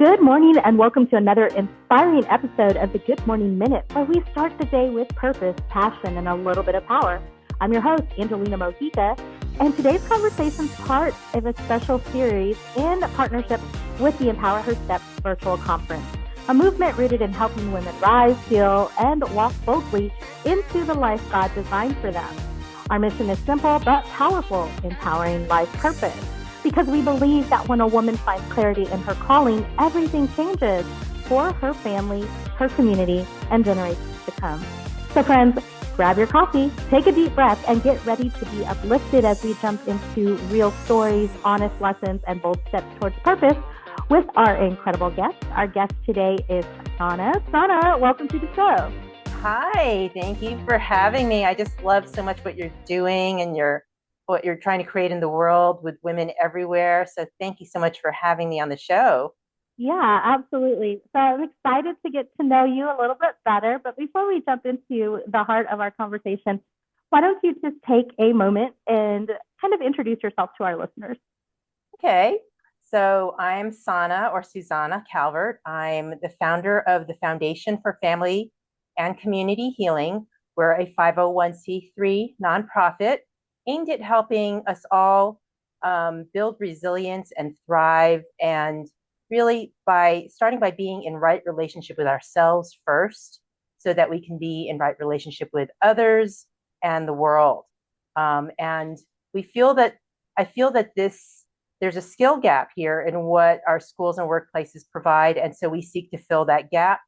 Good morning and welcome to another inspiring episode of the Good Morning Minute, where we start the day with purpose, passion, and a little bit of power. I'm your host, Angelina Mojica, and today's conversation is part of a special series in partnership with the Empower Her Steps virtual conference, a movement rooted in helping women rise, heal, and walk boldly into the life God designed for them. Our mission is simple but powerful, empowering life purpose. Because we believe that when a woman finds clarity in her calling, everything changes for her family, her community, and generations to come. So friends, grab your coffee, take a deep breath, and get ready to be uplifted as we jump into real stories, honest lessons, and bold steps towards purpose with our incredible guest. Our guest today is Sanna. Sanna, welcome to the show. Hi, thank you for having me. I just love so much what you're doing and what you're trying to create in the world with women everywhere. So thank you so much for having me on the show. Yeah, absolutely. So I'm excited to get to know you a little bit better. But before we jump into the heart of our conversation, why don't you just take a moment and kind of introduce yourself to our listeners? Okay, so I'm Sanna or Susanna Calvert. I'm the founder of the Foundation for Family and Community Healing. We're a 501c3 nonprofit aimed at helping us all build resilience and thrive, and really by starting by being in right relationship with ourselves first, so that we can be in right relationship with others and the world. And I feel that there's a skill gap here in what our schools and workplaces provide, and so we seek to fill that gap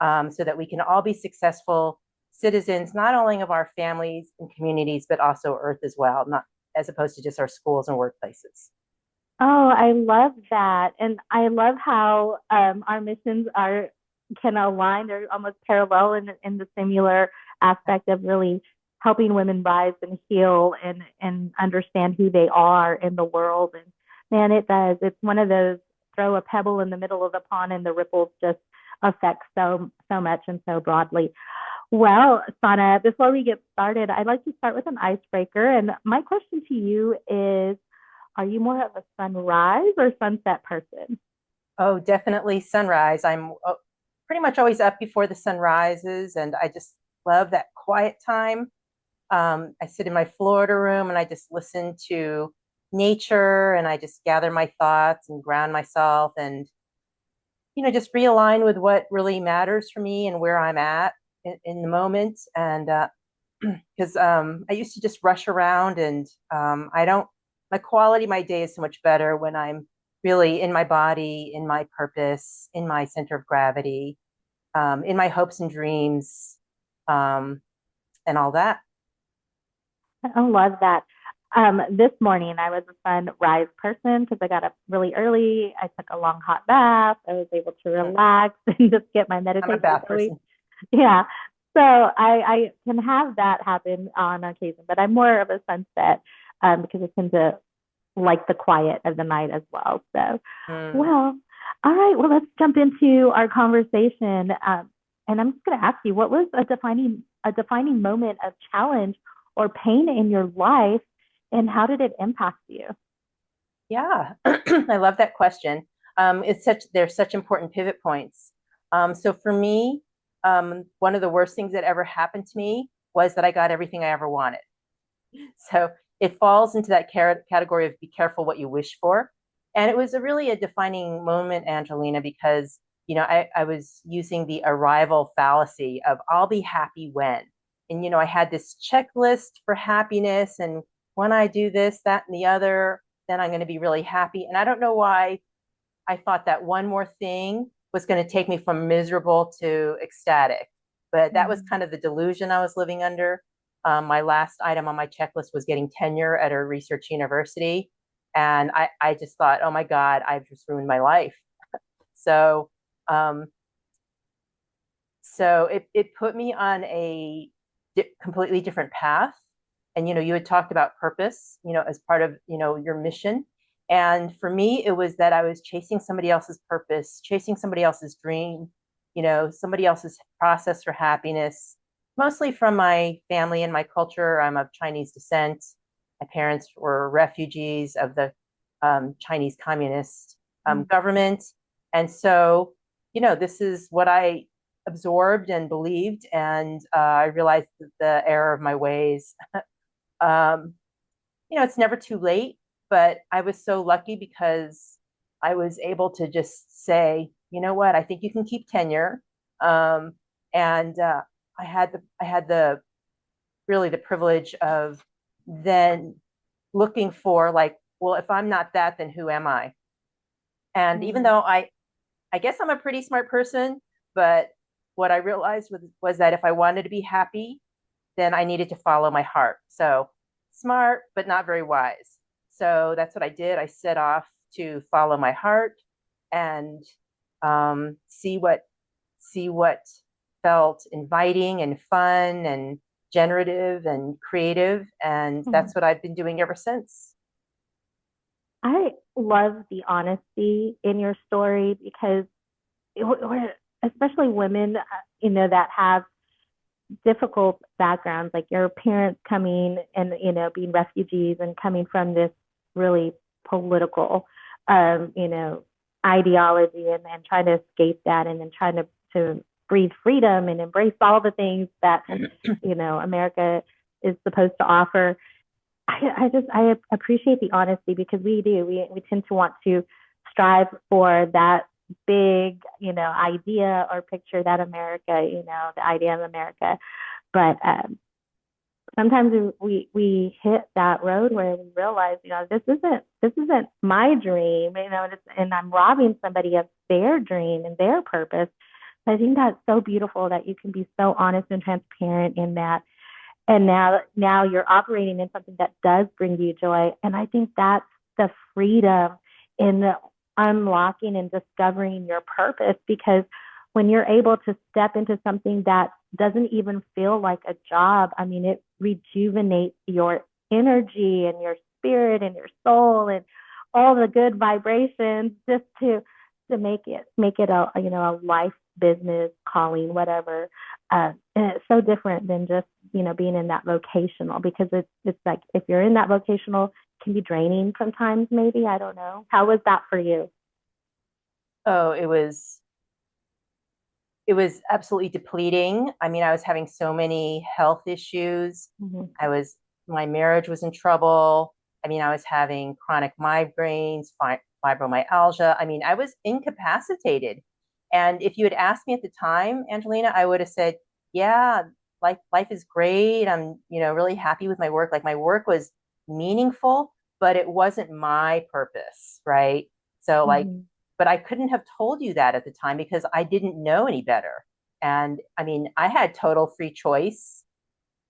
so that we can all be successful citizens, not only of our families and communities, but also Earth as well, not as opposed to just our schools and workplaces. Oh, I love that. And I love how our missions can align. They're almost parallel in the similar aspect of really helping women rise and heal and understand who they are in the world. And man, it does. It's one of those throw a pebble in the middle of the pond and the ripples just affect so much and so broadly. Well, Sanna, before we get started, I'd like to start with an icebreaker. And my question to you is, are you more of a sunrise or sunset person? Oh, definitely sunrise. I'm pretty much always up before the sun rises, and I just love that quiet time. I sit in my Florida room and I just listen to nature, and I just gather my thoughts and ground myself, and just realign with what really matters for me and where I'm at in the moment. And because I used to just rush around, and my quality, my day is so much better when I'm really in my body, in my purpose, in my center of gravity, in my hopes and dreams, and all that. I love that. This morning, I was a sunrise person because I got up really early. I took a long hot bath. I was able to relax and just get my I'm a meditation bath going. person. Yeah. So I can have that happen on occasion, but I'm more of a sunset because I tend to like the quiet of the night as well. So, well, all right. Well, let's jump into our conversation. And I'm just going to ask you, what was a defining moment of challenge or pain in your life, and how did it impact you? Yeah, I love that question. There's such important pivot points. So for me, one of the worst things that ever happened to me was that I got everything I ever wanted. So it falls into that category of be careful what you wish for. And it was really a defining moment, Angelina, because I was using the arrival fallacy of I'll be happy when. And I had this checklist for happiness, and when I do this, that, and the other, then I'm going to be really happy. And I don't know why I thought that one more thing was going to take me from miserable to ecstatic. But that was kind of the delusion I was living under. My last item on my checklist was getting tenure at a research university. And I just thought, oh my God, I've just ruined my life. So, it put me on a completely different path. And, you had talked about purpose, as part of, your mission. And for me, it was that I was chasing somebody else's purpose, chasing somebody else's dream, somebody else's process for happiness, mostly from my family and my culture. I'm of Chinese descent. My parents were refugees of the Chinese communist government. And so, this is what I absorbed and believed. And I realized the error of my ways. um, it's never too late, but I was so lucky because I was able to just say, you know what, I think you can keep tenure. Um, and I had the really the privilege of then looking for like, well, if I'm not that, then who am I? And even though I guess I'm a pretty smart person, but what I realized was that if I wanted to be happy, then I needed to follow my heart. So smart, but not very wise. So that's what I did. I set off to follow my heart and see what felt inviting and fun and generative and creative. And Mhm. that's what I've been doing ever since. I love the honesty in your story because especially women, that have difficult backgrounds, like your parents coming and, being refugees and coming from this really political, ideology and trying to escape that and then trying to breathe freedom and embrace all the things that, America is supposed to offer. I appreciate the honesty because we tend to want to strive for that big idea or picture that America, the idea of America, but sometimes we hit that road where we realize, this isn't my dream, and I'm robbing somebody of their dream and their purpose. I think that's so beautiful that you can be so honest and transparent in that, and now you're operating in something that does bring you joy. And I think that's the freedom in the unlocking and discovering your purpose, because when you're able to step into something that doesn't even feel like a job, I mean, it rejuvenates your energy and your spirit and your soul and all the good vibrations, just to make it a life, business, calling, whatever. And it's so different than just being in that vocational, because it's like, if you're in that vocational, it can be draining sometimes, maybe. I don't know. How was that for you? Oh, it was absolutely depleting. I mean, I was having so many health issues. Mm-hmm. My marriage was in trouble. I mean, I was having chronic migraines, fibromyalgia. I mean, I was incapacitated. And if you had asked me at the time, Angelina, I would have said, yeah, life is great. I'm, really happy with my work. Like my work was meaningful, but it wasn't my purpose, right? So like, Mm-hmm. but I couldn't have told you that at the time because I didn't know any better. And I mean, I had total free choice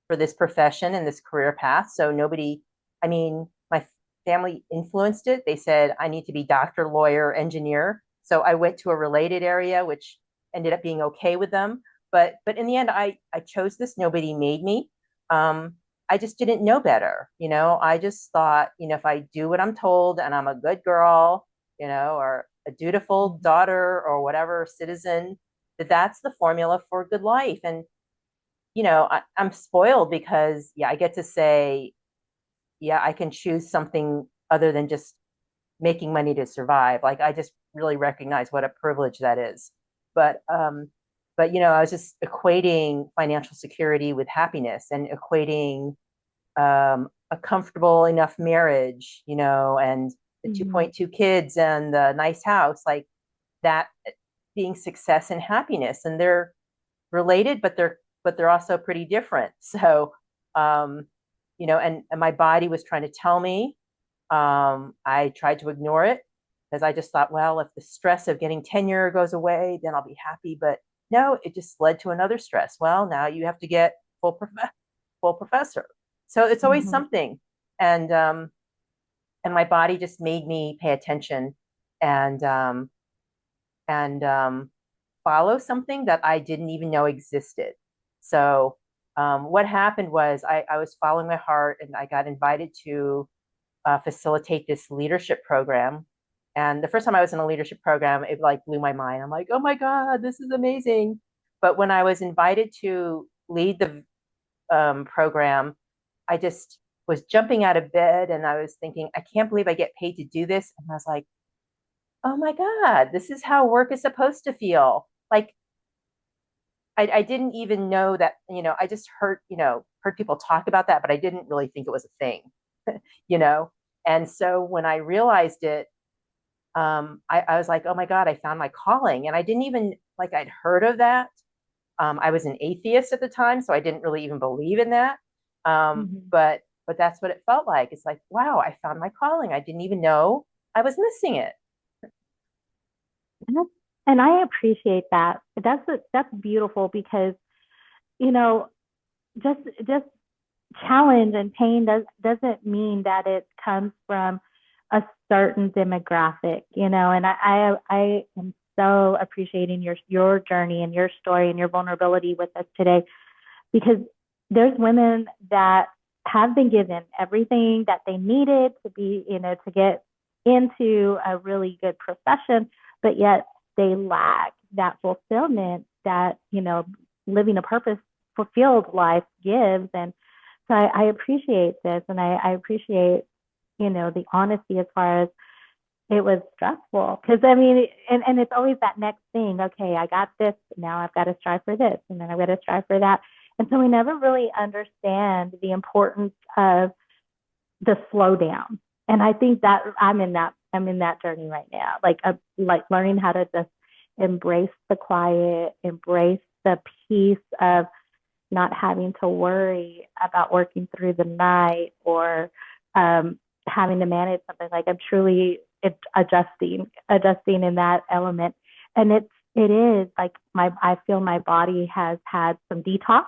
for this profession and this career path. So nobody, I mean, my family influenced it. They said, I need to be doctor, lawyer, engineer. So I went to a related area, which ended up being okay with them. But in the end, I chose this. Nobody made me. Um, I just didn't know better. I just thought, if I do what I'm told and I'm a good girl, or a dutiful daughter or whatever citizen, that's the formula for a good life. And I'm spoiled because, yeah, I get to say, yeah, I can choose something other than just making money to survive. Like I just really recognize what a privilege that is. But I was just equating financial security with happiness and equating a comfortable enough marriage, and the Mm-hmm. 2.2 kids and the nice house, like that being success and happiness. And they're related, but they're also pretty different. So, um, and my body was trying to tell me. I tried to ignore it because I just thought, well, if the stress of getting tenure goes away, then I'll be happy. But no, it just led to another stress. Well, now you have to get full professor. So it's always Mm-hmm. something. And my body just made me pay attention and and follow something that I didn't even know existed. So what happened was I was following my heart and I got invited to facilitate this leadership program. And the first time I was in a leadership program, it like blew my mind. I'm like, oh my God, this is amazing. But when I was invited to lead the program, I just was jumping out of bed and I was thinking, I can't believe I get paid to do this. And I was like, oh my God, this is how work is supposed to feel. Like I didn't even know that, I just heard people talk about that, but I didn't really think it was a thing, you know? And so when I realized it, I was like, oh my God, I found my calling. And I didn't even like, I'd heard of that. I was an atheist at the time, so I didn't really even believe in that. Mhm. But that's what it felt like. It's like, wow, I found my calling. I didn't even know I was missing it. And and I appreciate that. That's beautiful because, you know, just challenge and pain doesn't mean that it comes from a certain demographic, and I am so appreciating your journey and your story and your vulnerability with us today, because there's women that have been given everything that they needed to be, to get into a really good profession, but yet they lack that fulfillment that, living a purpose fulfilled life gives. And so I appreciate this, and I appreciate, the honesty as far as it was stressful. Because I mean, and it's always that next thing. Okay, I got this. Now I've got to strive for this, and then I've got to strive for that. And so we never really understand the importance of the slowdown. And I think that I'm in that journey right now, like learning how to just embrace the quiet, embrace the peace of not having to worry about working through the night, or um, having to manage something. Like I'm truly adjusting in that element. And it is like I feel my body has had some detox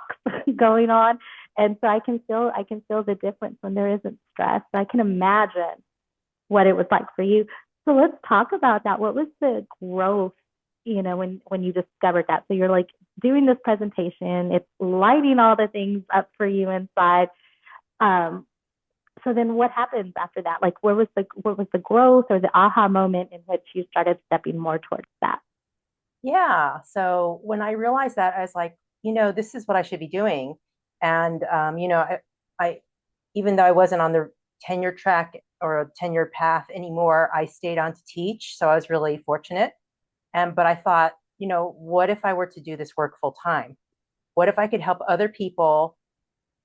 going on. And so I can feel the difference when there isn't stress. I can imagine what it was like for you. So let's talk about that. What was the growth, when you discovered that? So you're like doing this presentation, it's lighting all the things up for you inside. Um, so then what happens after that? Like what was the growth or the aha moment in which you started stepping more towards that? Yeah. So when I realized that, I was like, this is what I should be doing. And, I, even though I wasn't on the tenure track or a tenure path anymore, I stayed on to teach. So I was really fortunate. But I thought, what if I were to do this work full time? What if I could help other people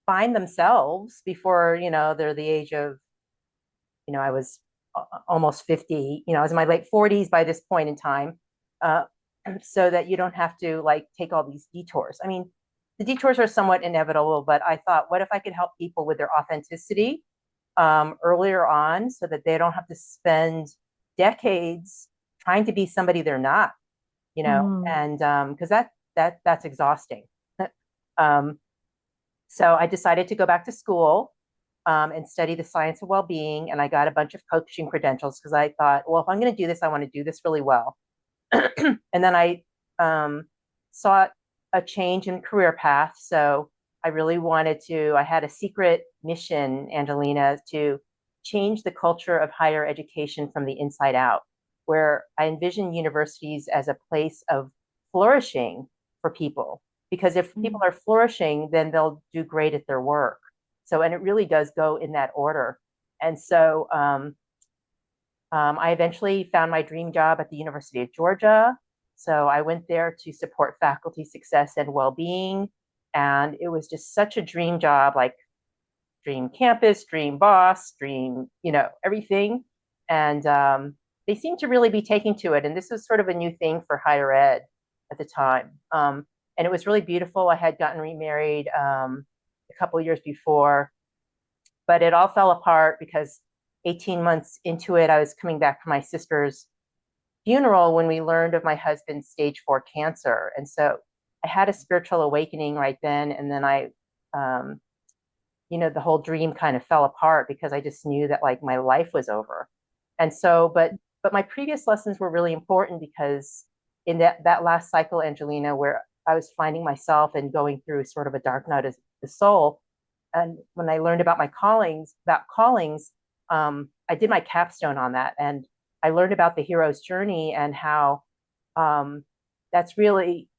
find themselves before, they're the age of, I was almost 50, I was in my late 40s by this point in time. Uh, so that you don't have to like take all these detours. I mean, the detours are somewhat inevitable, but I thought, what if I could help people with their authenticity earlier on so that they don't have to spend decades trying to be somebody they're not, Mm. and because that's exhausting. um, so I decided to go back to school and study the science of well-being, and I got a bunch of coaching credentials because I thought, well, if I'm going to do this, I want to do this really well. And then I sought a change in career path. So I really wanted to, I had a secret mission, Angelina, to change the culture of higher education from the inside out, where I envision universities as a place of flourishing for people. Because if people Mm. are flourishing, then they'll do great at their work. So, and it really does go in that order. And so I eventually found my dream job at the University of Georgia. So I went there to support faculty success and well-being. And it was just such a dream job, like dream campus, dream boss, dream, everything. And they seemed to really be taking to it. And this was sort of a new thing for higher ed at the time. And it was really beautiful. I had gotten remarried a couple of years before, but it all fell apart because 18 months into it, I was coming back from my sister's funeral when we learned of my husband's stage 4 cancer. And so I had a spiritual awakening right then. And then um, the whole dream kind of fell apart because I just knew that like my life was over. And so, but my previous lessons were really important because in that last cycle, Angelina, where I was finding myself and going through sort of a dark night of the soul, and when I learned about my callings, I did my capstone on that, and I learned about the hero's journey and how um, that's really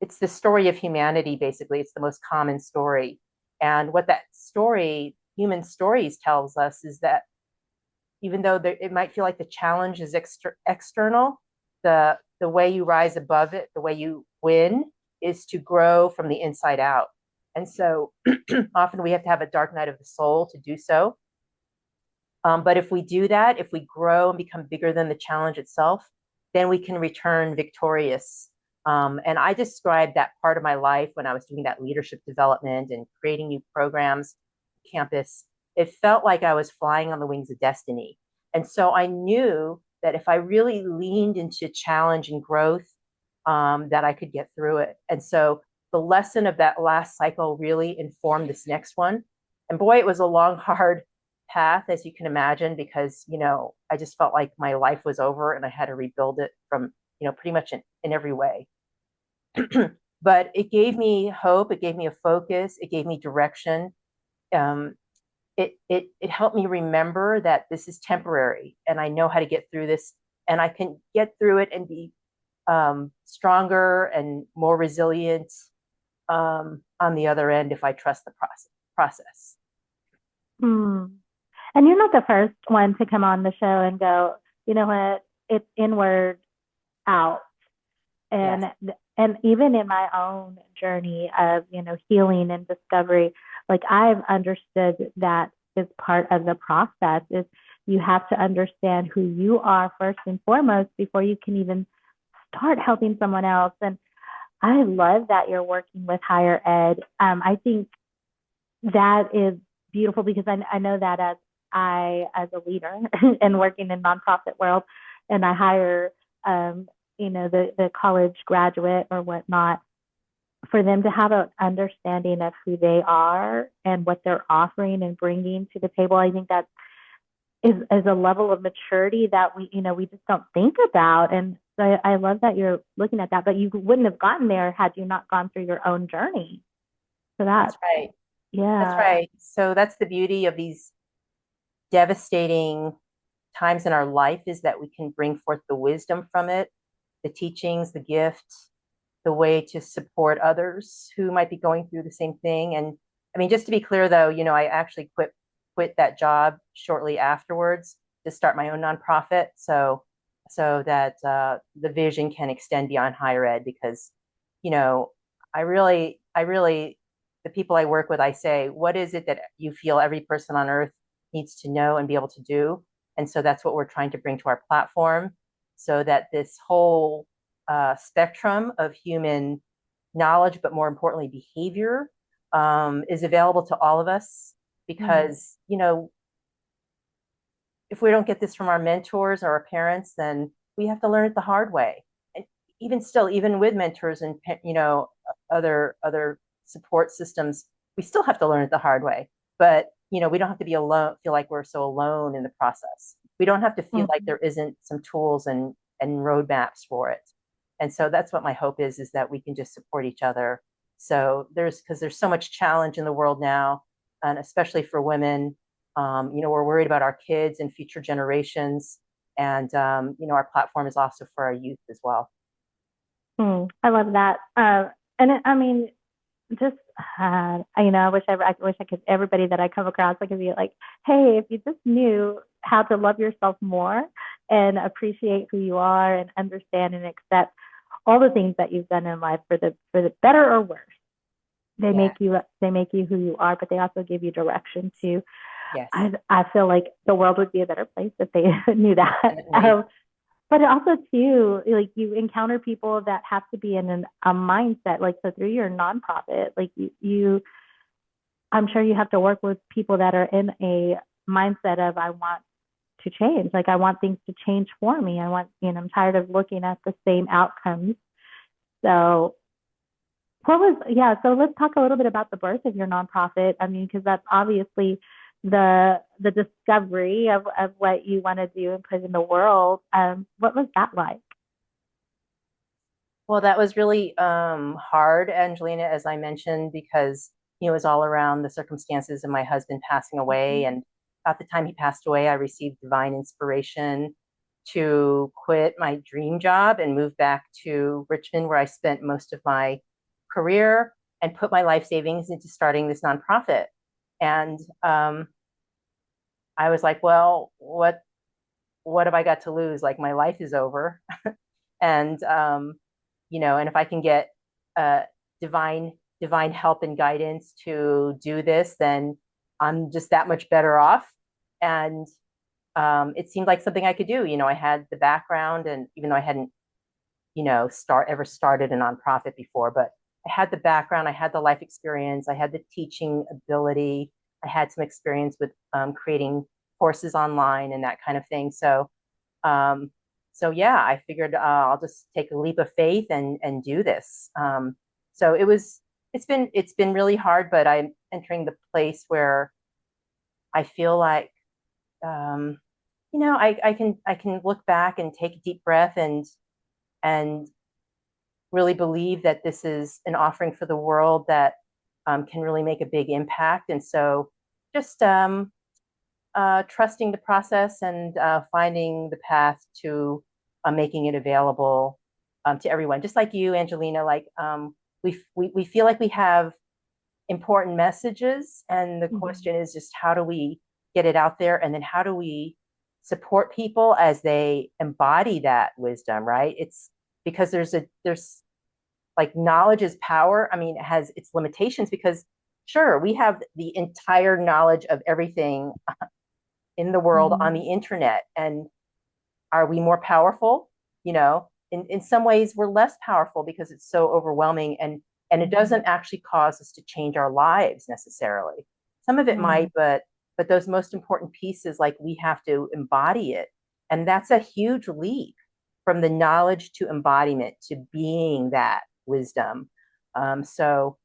it's the story of humanity. Basically, it's the most common story, and what that story, human stories, tells us is that even though it might feel like the challenge is external, the way you rise above it, the way you win, is to grow from the inside out. And so often we have to have a dark night of the soul to do so. But if we do that, if we grow and become bigger than the challenge itself, then we can return victorious. And I described that part of my life when I was doing that leadership development and creating new programs, campus. It felt like I was flying on the wings of destiny. And so I knew that if I really leaned into challenge and growth, that I could get through it. And so the lesson of that last cycle really informed this next one. And boy, it was a long, hard path, as you can imagine, because, I just felt like my life was over and I had to rebuild it from, pretty much in every way. But it gave me hope. It gave me a focus. It gave me direction. It helped me remember that this is temporary and I know how to get through this, and I can get through it and be stronger and more resilient on the other end if I trust the process. And you're not the first one to come on the show and go, you know what, it's inward out. And yes. And even in my own journey of, healing and discovery, like I've understood that is part of the process. Is you have to understand who you are first and foremost before you can even start helping someone else. And I love that you're working with higher ed. I think that is beautiful because I know that as a leader and working in nonprofit world, and I hire, the college graduate or whatnot, for them to have an understanding of who they are and what they're offering and bringing to the table. I think that is a level of maturity that we just don't think about. And so I love that you're looking at that, but you wouldn't have gotten there had you not gone through your own journey. So that's right. Yeah. That's right. So that's the beauty of these devastating times in our life, is that we can bring forth the wisdom from it, the teachings, the gifts, the way to support others who might be going through the same thing. And I mean, just to be clear though, I actually quit that job shortly afterwards to start my own nonprofit. So that the vision can extend beyond higher ed, because, I really, the people I work with, I say, what is it that you feel every person on earth needs to know and be able to do? And so that's what we're trying to bring to our platform, so that this whole spectrum of human knowledge, but more importantly, behavior, is available to all of us. Because, if we don't get this from our mentors or our parents, then we have to learn it the hard way. And even with mentors and, other support systems, we still have to learn it the hard way. But, we don't have to be alone, feel like we're so alone in the process. We don't have to feel like there isn't some tools and roadmaps for it. And so that's what my hope is that we can just support each other. So because there's so much challenge in the world now, and especially for women. We're worried about our kids and future generations. And, our platform is also for our youth as well. I love that. I wish I could, everybody that I come across, I could be like, hey, if you just knew how to love yourself more and appreciate who you are and understand and accept all the things that you've done in life for the better or worse. They make you who you are, but they also give you direction too. Yes. I feel like the world would be a better place if they knew that. But also too, like you encounter people that have to be in a mindset, like, so through your nonprofit, like I'm sure you have to work with people that are in a mindset of, I want to change. Like, I want things to change for me. I'm tired of looking at the same outcomes. So so let's talk a little bit about the birth of your nonprofit. I mean, because that's obviously the discovery of what you want to do and put in the world. What was that like? Well, that was really hard, Angelina, as I mentioned, because it was all around the circumstances of my husband passing away. And at the time he passed away, I received divine inspiration to quit my dream job and move back to Richmond, where I spent most of my career, and put my life savings into starting this nonprofit. And I was like, well, what what have I got to lose? Like my life is over. And, and if I can get uh, divine, divine help and guidance to do this, then I'm just that much better off. And it seemed like something I could do. I had the background, and even though I hadn't, ever started a nonprofit before, but I had the background, I had the life experience, I had the teaching ability, I had some experience with creating courses online and that kind of thing. Um, so yeah, I figured I'll just take a leap of faith and do this. So it's been really hard, but I'm entering the place where I feel like I can look back and take a deep breath and really believe that this is an offering for the world that can really make a big impact. And so just trusting the process and finding the path to making it available to everyone, just like you, Angelina. Like we feel like we have important messages, and the question is just how do we get it out there, and then how do we support people as they embody that wisdom, right? It's because there's like knowledge is power. I mean, it has its limitations because sure, we have the entire knowledge of everything in the world on the internet. And are we more powerful? In some ways we're less powerful because it's so overwhelming, and it doesn't actually cause us to change our lives necessarily. Some of it might, but those most important pieces, like we have to embody it. And that's a huge leap from the knowledge to embodiment to being that wisdom. So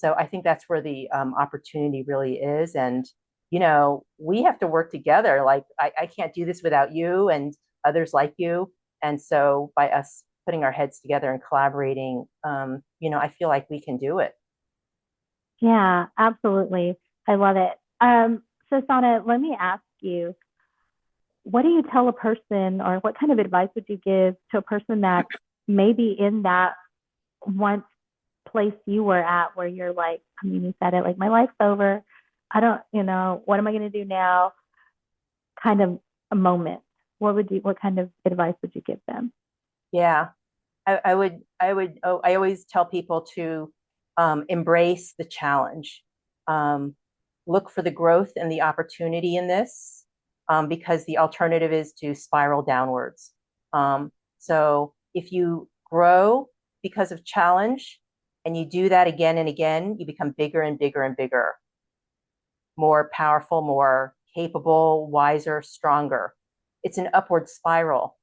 I think that's where the opportunity really is. And we have to work together. Like I can't do this without you and others like you. And so by us putting our heads together and collaborating, I feel like we can do it. Yeah, absolutely. I love it. So Sanna, let me ask you, what do you tell a person, or what kind of advice would you give to a person that maybe in that once place you were at where you're like, I mean, you said it, like, my life's over. I don't, what am I going to do now? Kind of a moment. What kind of advice would you give them? Yeah, I always tell people to embrace the challenge. Um, Look for the growth and the opportunity in this, because the alternative is to spiral downwards. So if you grow because of challenge and you do that again and again, you become bigger and bigger and bigger, more powerful, more capable, wiser, stronger. It's an upward spiral.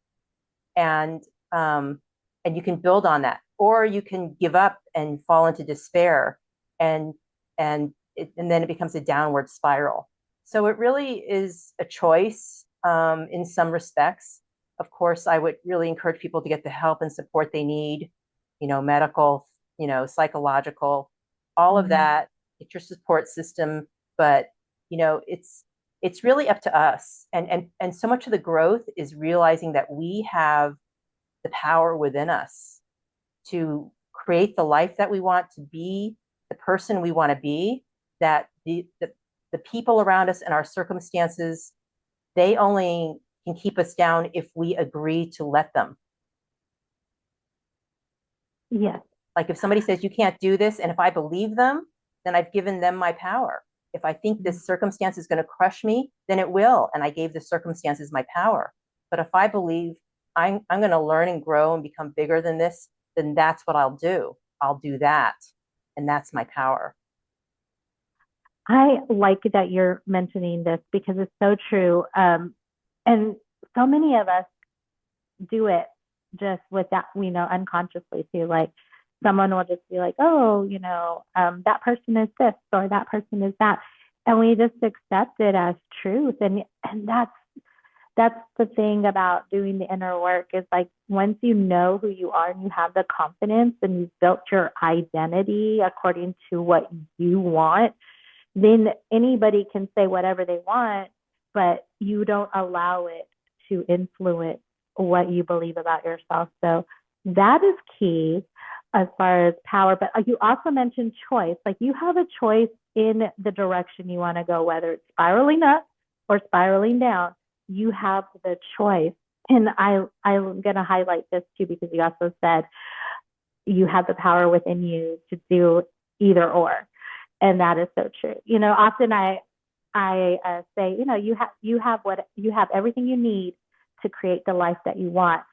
And and you can build on that, or you can give up and fall into despair, and and then it becomes a downward spiral. So it really is a choice in some respects. Of course, I would really encourage people to get the help and support they need, medical, psychological, all of that. Get your support system, but it's really up to us. And so much of the growth is realizing that we have the power within us to create the life that we want, to be the person we want to be, that the people around us and our circumstances, they only can keep us down if we agree to let them. Yes. Like if somebody says you can't do this, and if I believe them, then I've given them my power. If I think this circumstance is going to crush me, then it will, and I gave the circumstances my power. But if I believe I'm going to learn and grow and become bigger than this, then that's what I'll do. I'll do that, and that's my power. I like that you're mentioning this because it's so true. And so many of us do it just with that, unconsciously too. Like someone will just be like, oh, that person is this or that person is that. And we just accept it as truth. And that's the thing about doing the inner work, is like once you know who you are and you have the confidence and you've built your identity according to what you want, then anybody can say whatever they want, but you don't allow it to influence what you believe about yourself. So that is key as far as power. But you also mentioned choice. Like you have a choice in the direction you want to go, whether it's spiraling up or spiraling down. you have the choice. And I'm going to highlight this too, because you also said you have the power within you to do either or. And that is so true. Often I say, you have everything you need to create the life that you want.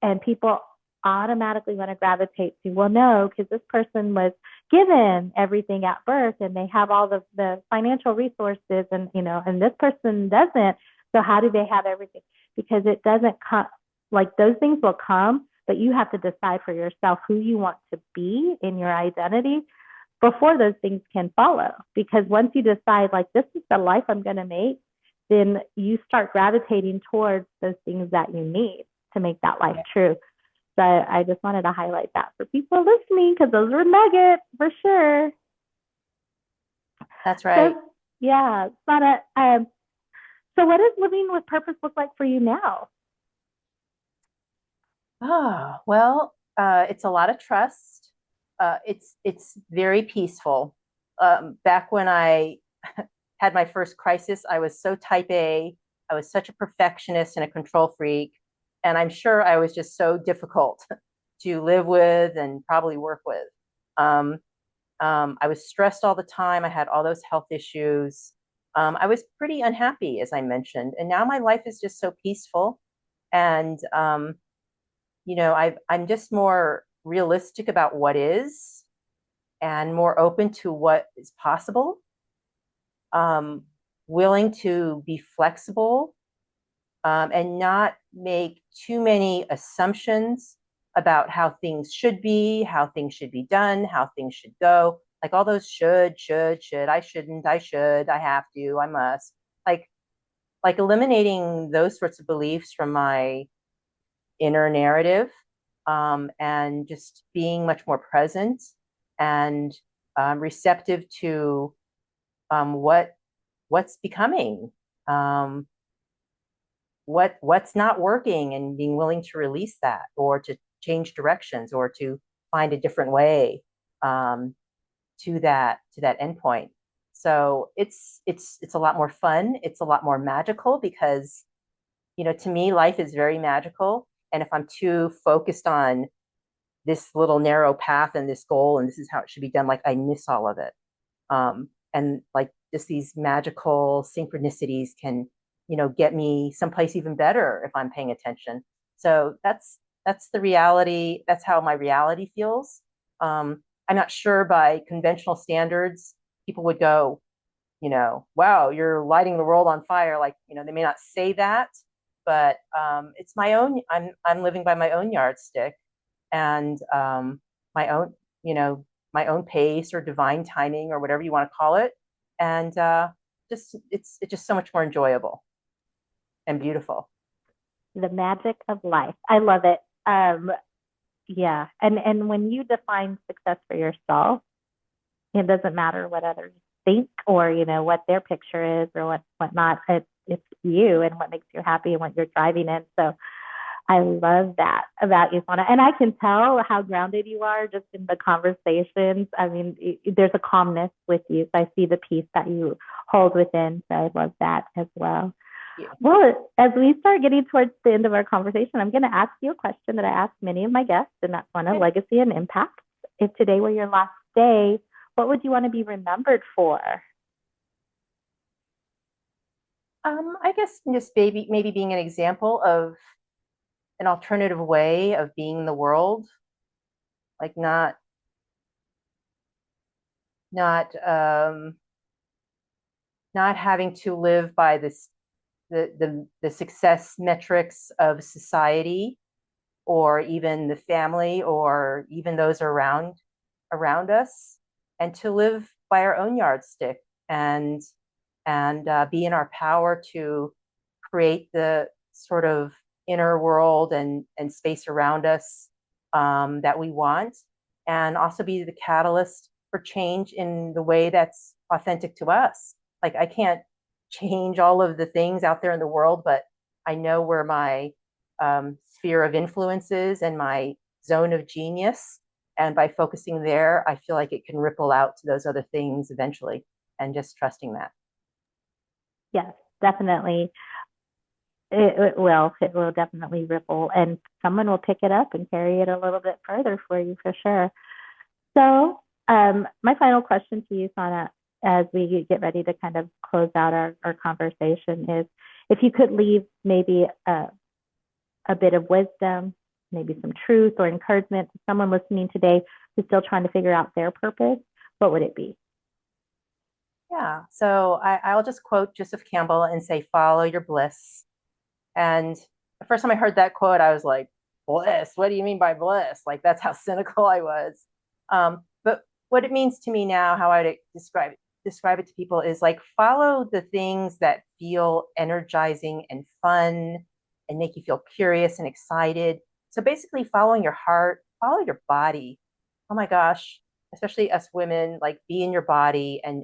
And people automatically want to gravitate to, well, no, because this person was given everything at birth and they have all the financial resources, and this person doesn't. So how do they have everything? Because it doesn't come, like, those things will come, but you have to decide for yourself who you want to be in your identity before those things can follow. Because once you decide, like, this is the life I'm going to make, then you start gravitating towards those things that you need to make that life true. So I just wanted to highlight that for people listening, because those were nuggets for sure. That's right. So, yeah, Sanna, so what does living with purpose look like for you now? Oh, well, it's a lot of trust. It's very peaceful. Back when I had my first crisis, I was so type A. I was such a perfectionist and a control freak. And I'm sure I was just so difficult to live with and probably work with. I was stressed all the time. I had all those health issues. I was pretty unhappy, as I mentioned. And now my life is just so peaceful. And, I'm just more realistic about what is and more open to what is possible. Willing to be flexible, and not make too many assumptions about how things should be, how things should be done, how things should go. Like all those should, I shouldn't, I should, I have to, I must. Like eliminating those sorts of beliefs from my inner narrative, and just being much more present and receptive to what's becoming, what's not working, and being willing to release that, or to change directions, or to find a different way, to that endpoint. So it's a lot more fun. It's a lot more magical, because to me, life is very magical. And if I'm too focused on this little narrow path and this goal and this is how it should be done, like, I miss all of it. And like, just these magical synchronicities can get me someplace even better if I'm paying attention. So that's the reality. That's how my reality feels. I'm not sure by conventional standards people would go, wow, you're lighting the world on fire. Like, they may not say that, but it's my own. I'm living by my own yardstick, and my own, my own pace, or divine timing, or whatever you want to call it. And it's just so much more enjoyable and beautiful. The magic of life. I love it. Yeah. And when you define success for yourself, it doesn't matter what others think, or, what their picture is, or whatnot. It's you and what makes you happy and what you're driving in. So I love that about you, Sanna. And I can tell how grounded you are just in the conversations. I mean, there's a calmness with you. So I see the peace that you hold within. So I love that as well. Yeah. Well, as we start getting towards the end of our conversation, I'm going to ask you a question that I ask many of my guests, and that's one of legacy and impact. If today were your last day, what would you want to be remembered for? I guess just maybe being an example of an alternative way of being in the world, like not having to live by the success metrics of society, or even the family, or even those around us, and to live by our own yardstick, and be in our power to create the sort of inner world and space around us, that we want, and also be the catalyst for change in the way that's authentic to us. Like, I can't change all of the things out there in the world, but I know where my sphere of influence is and my zone of genius. And by focusing there, I feel like it can ripple out to those other things eventually, and just trusting that. Yes, definitely. It will. It will definitely ripple, and someone will pick it up and carry it a little bit further for you for sure. So, my final question to you, Sanna, as we get ready to kind of close out our conversation is, if you could leave maybe a bit of wisdom, maybe some truth or encouragement to someone listening today who's still trying to figure out their purpose, what would it be? Yeah. So I'll just quote Joseph Campbell and say, follow your bliss. And the first time I heard that quote, I was like, bliss? What do you mean by bliss? Like, that's how cynical I was. But what it means to me now, how I would describe it to people is like, follow the things that feel energizing and fun and make you feel curious and excited. So basically following your heart, follow your body. Oh my gosh, especially us women, like, be in your body and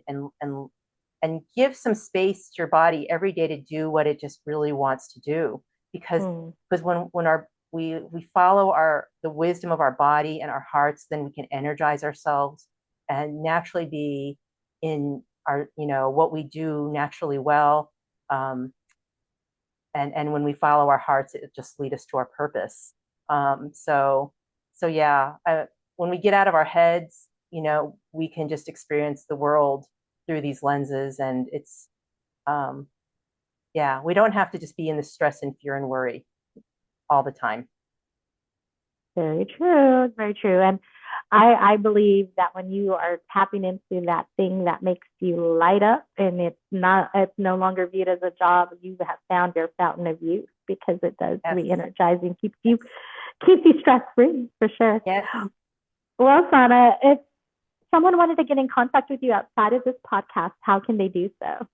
give some space to your body every day to do what it just really wants to do. Because when we follow the wisdom of our body and our hearts, then we can energize ourselves and naturally be in our, what we do naturally well. And when we follow our hearts, it just leads us to our purpose. So yeah, when we get out of our heads, we can just experience the world through these lenses, and it's, we don't have to just be in the stress and fear and worry all the time. Very true. Very true. And I believe that when you are tapping into that thing that makes you light up, and it's no longer viewed as a job, you have found your fountain of youth, because it does re-energize and keeps you stress free for sure. Yes. Well, Sanna, if someone wanted to get in contact with you outside of this podcast, how can they do so?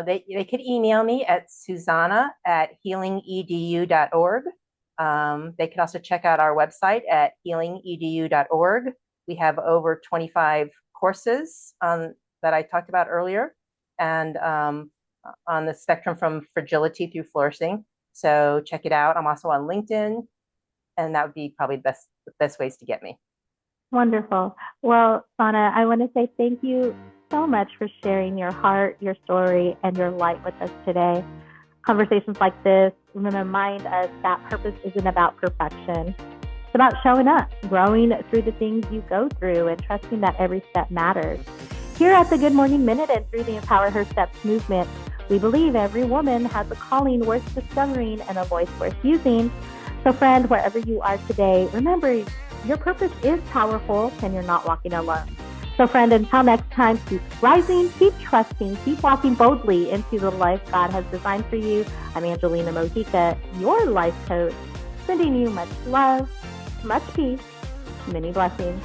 They could email me at susanna@healingedu.org. They could also check out our website at healingedu.org. We have over 25 courses that I talked about earlier, and on the spectrum from fragility through flourishing. So check it out. I'm also on LinkedIn, and that would be probably the best ways to get me. Wonderful. Well, Sanna, I want to say thank you so much for sharing your heart, your story, and your light with us today. Conversations like this remind us that purpose isn't about perfection. It's about showing up, growing through the things you go through, and trusting that every step matters. Here at the Good Morning Minute and through the Empower Her Steps movement, we believe every woman has a calling worth discovering and a voice worth using. So friend, wherever you are today, remember, your purpose is powerful and you're not walking alone. So friend, until next time, keep rising, keep trusting, keep walking boldly into the life God has designed for you. I'm Angelina Mojica, your life coach, sending you much love, much peace, many blessings.